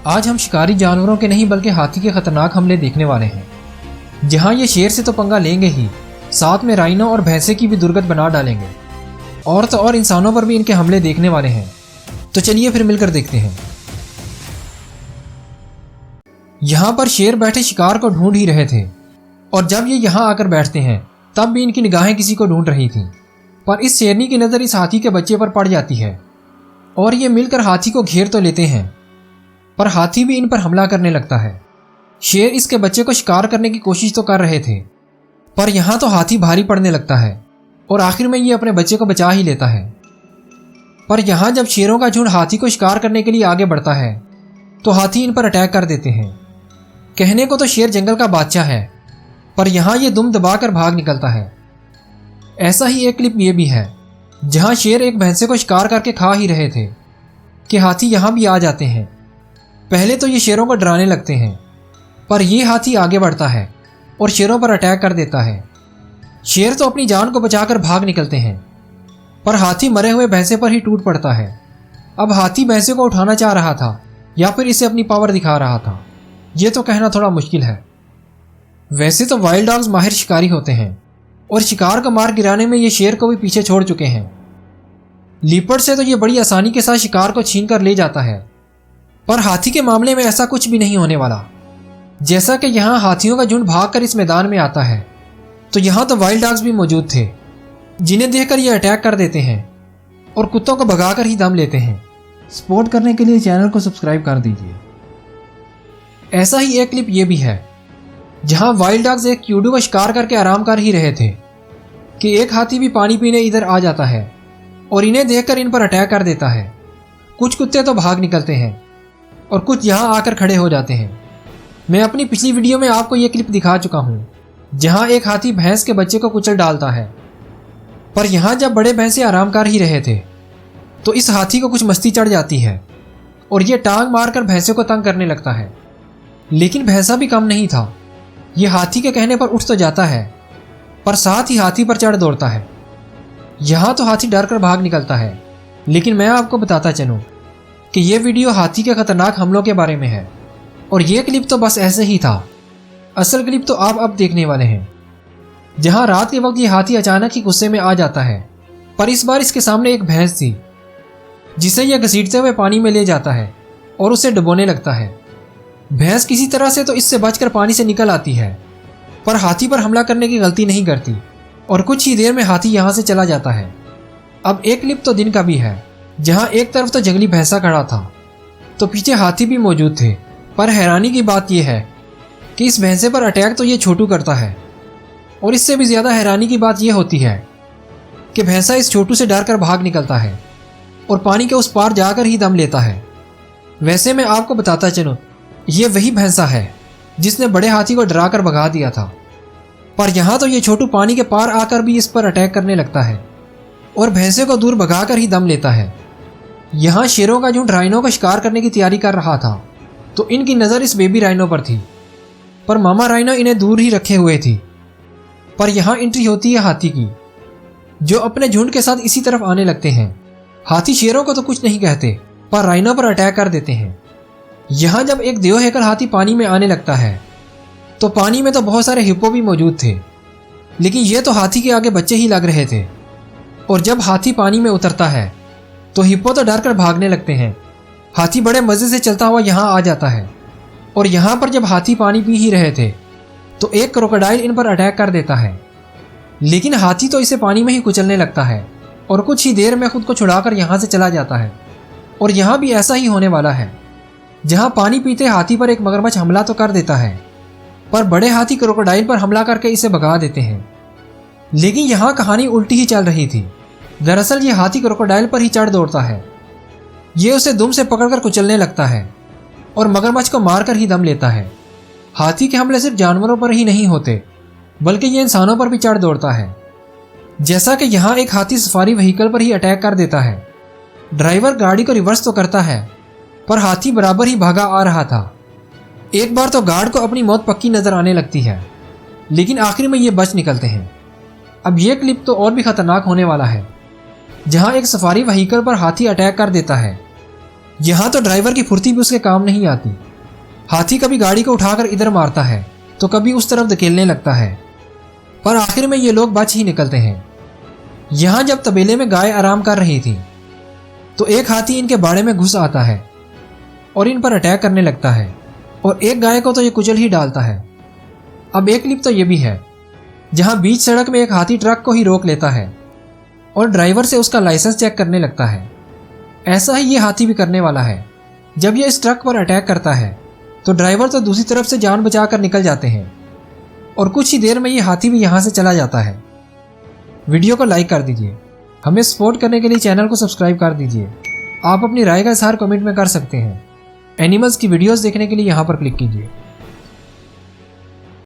आज हम शिकारी जानवरों के नहीं बल्कि हाथी के खतरनाक हमले देखने वाले हैं। जहां ये शेर से तो पंगा लेंगे ही, साथ में राइनो और भैंसे की भी दुर्गत बना डालेंगे और तो और इंसानों पर भी इनके हमले देखने वाले हैं। तो चलिए फिर मिलकर देखते हैं। यहाँ पर शेर बैठे शिकार को ढूंढ ही रहे थे और जब ये यहाँ आकर बैठते हैं तब भी इनकी निगाहें किसी को ढूंढ रही थी, पर इस शेरनी की नज़र इस हाथी के बच्चे पर पड़ जाती है और ये मिलकर हाथी को घेर तो लेते हैं, पर हाथी भी इन पर हमला करने लगता है। शेर इसके बच्चे को शिकार करने की कोशिश तो कर रहे थे, पर यहाँ तो हाथी भारी पड़ने लगता है और आखिर में ये अपने बच्चे को बचा ही लेता है। पर यहाँ जब शेरों का झुंड हाथी को शिकार करने के लिए आगे बढ़ता है तो हाथी इन पर अटैक कर देते हैं। कहने को तो शेर जंगल का बादशाह है, पर यहाँ ये दुम दबाकर भाग निकलता है। ऐसा ही एक क्लिप ये भी है जहाँ शेर एक भैंसे को शिकार करके खा ही रहे थे कि हाथी यहाँ भी आ जाते हैं। पहले तो ये शेरों को डराने लगते हैं, पर यह हाथी आगे बढ़ता है और शेरों पर अटैक कर देता है। शेर तो अपनी जान को बचाकर भाग निकलते हैं, पर हाथी मरे हुए भैंसे पर ही टूट पड़ता है। अब हाथी भैंसे को उठाना चाह रहा था या फिर इसे अपनी पावर दिखा रहा था, ये तो कहना थोड़ा मुश्किल है। वैसे तो वाइल्ड डॉग्स माहिर शिकारी होते हैं और शिकार का मार गिराने में ये शेर को भी पीछे छोड़ चुके हैं। लीपर्ड से तो ये बड़ी आसानी के साथ शिकार को छीन कर ले जाता है, पर हाथी के मामले में ऐसा कुछ भी नहीं होने वाला। जैसा कि यहाँ हाथियों का झुंड भागकर इस मैदान में आता है, तो यहाँ तो वाइल्ड डॉग्स भी मौजूद थे जिन्हें देखकर ये अटैक कर देते हैं और कुत्तों को भगाकर ही दम लेते हैं। सपोर्ट करने के लिए चैनल को सब्सक्राइब कर दीजिए। ऐसा ही एक क्लिप ये भी है जहाँ वाइल्ड डॉग्स एक क्यूडू का शिकार करके आराम कर ही रहे थे कि एक हाथी भी पानी पीने इधर आ जाता है और इन्हें देखकर इन पर अटैक कर देता है। कुछ कुत्ते तो भाग निकलते हैं और कुछ यहाँ आकर खड़े हो जाते हैं। मैं अपनी पिछली वीडियो में आपको ये क्लिप दिखा चुका हूँ जहाँ एक हाथी भैंस के बच्चे को कुचल डालता है, पर यहाँ जब बड़े भैंसे आराम कर ही रहे थे तो इस हाथी को कुछ मस्ती चढ़ जाती है और ये टांग मारकर भैंसे को तंग करने लगता है। लेकिन भैंसा भी कम नहीं था, ये हाथी के कहने पर उठ तो जाता है पर साथ ही हाथी पर चढ़ दौड़ता है। यहाँ तो हाथी डर कर भाग निकलता है, लेकिन मैं आपको बताता चलूँ कि यह वीडियो हाथी के खतरनाक हमलों के बारे में है और ये क्लिप तो बस ऐसे ही था। असल क्लिप तो आप अब देखने वाले हैं जहाँ रात के वक्त ये हाथी अचानक ही गुस्से में आ जाता है, पर इस बार इसके सामने एक भैंस थी जिसे यह घसीटते हुए पानी में ले जाता है और उसे डुबोने लगता है। भैंस किसी तरह से तो इससे बचकर पानी से निकल आती है, पर हाथी पर हमला करने की गलती नहीं करती और कुछ ही देर में हाथी यहाँ से चला जाता है। अब एक क्लिप तो दिन का भी है जहाँ एक तरफ तो जंगली भैंसा खड़ा था तो पीछे हाथी भी मौजूद थे, पर हैरानी की बात यह है कि इस भैंसे पर अटैक तो ये छोटू करता है और इससे भी ज़्यादा हैरानी की बात यह होती है कि भैंसा इस छोटू से डर कर भाग निकलता है और पानी के उस पार जाकर ही दम लेता है। वैसे मैं आपको बताता चलूँ, ये वही भैंसा है जिसने बड़े हाथी को डराकर भगा दिया था, पर यहाँ तो ये छोटू पानी के पार आकर भी इस पर अटैक करने लगता है और भैंसे को दूर भगाकर ही दम लेता है। यहाँ शेरों का झुंड राइनो का शिकार करने की तैयारी कर रहा था तो इनकी नज़र इस बेबी राइनो पर थी, पर मामा राइनो इन्हें दूर ही रखे हुए थी। पर यहाँ एंट्री होती है हाथी की, जो अपने झुंड के साथ इसी तरफ आने लगते हैं। हाथी शेरों को तो कुछ नहीं कहते, पर राइनो पर अटैक कर देते हैं। यहाँ जब एक देवहेकल हाथी पानी में आने लगता है तो पानी में तो बहुत सारे हिप्पो भी मौजूद थे, लेकिन ये तो हाथी के आगे बच्चे ही लग रहे थे। और जब हाथी पानी में उतरता है तो हिप्पो तो डर कर भागने लगते हैं। हाथी बड़े मज़े से चलता हुआ यहाँ आ जाता है और यहाँ पर जब हाथी पानी पी ही रहे थे तो एक क्रोकोडाइल इन पर अटैक कर देता है, लेकिन हाथी तो इसे पानी में ही कुचलने लगता है और कुछ ही देर में खुद को छुड़ाकर यहाँ से चला जाता है। और यहाँ भी ऐसा ही होने वाला है जहाँ पानी पीते हाथी पर एक मगरमच्छ हमला तो कर देता है, पर बड़े हाथी क्रोकोडाइल पर हमला करके इसे भगा देते हैं। लेकिन यहाँ कहानी उल्टी ही चल रही थी। दरअसल ये हाथी क्रोकोडाइल पर ही चढ़ दौड़ता है, ये उसे दुम से पकड़कर कुचलने लगता है और मगरमच्छ को मारकर ही दम लेता है। हाथी के हमले सिर्फ जानवरों पर ही नहीं होते, बल्कि ये इंसानों पर भी चढ़ दौड़ता है। जैसा कि यहाँ एक हाथी सफारी व्हीकल पर ही अटैक कर देता है। ड्राइवर गाड़ी को रिवर्स तो करता है, पर हाथी बराबर ही भागा आ रहा था। एक बार तो गार्ड को अपनी मौत पक्की नजर आने लगती है, लेकिन आखिर में ये बच निकलते हैं। अब ये क्लिप तो और भी खतरनाक होने वाला है, जहाँ एक सफारी व्हीकल पर हाथी अटैक कर देता है। यहाँ तो ड्राइवर की फुर्ती भी उसके काम नहीं आती। हाथी कभी गाड़ी को उठाकर इधर मारता है तो कभी उस तरफ धकेलने लगता है, पर आखिर में ये लोग बच ही निकलते हैं। यहाँ जब तबेले में गाय आराम कर रही थी तो एक हाथी इनके बाड़े में घुस आता है और इन पर अटैक करने लगता है, और एक गाय को तो ये कुचल ही डालता है। अब एक क्लिप तो ये भी है जहाँ बीच सड़क में एक हाथी ट्रक को ही रोक लेता है और ड्राइवर से उसका लाइसेंस चेक करने लगता है। ऐसा ही ये हाथी भी करने वाला है। जब ये इस ट्रक पर अटैक करता है तो ड्राइवर तो दूसरी तरफ से जान बचाकर निकल जाते हैं और कुछ ही देर में ये हाथी भी यहाँ से चला जाता है। वीडियो को लाइक कर दीजिए, हमें सपोर्ट करने के लिए चैनल को सब्सक्राइब कर दीजिए। आप अपनी राय का इज़हार कमेंट में कर सकते हैं। एनिमल्स की वीडियोस देखने के लिए यहाँ पर क्लिक कीजिए।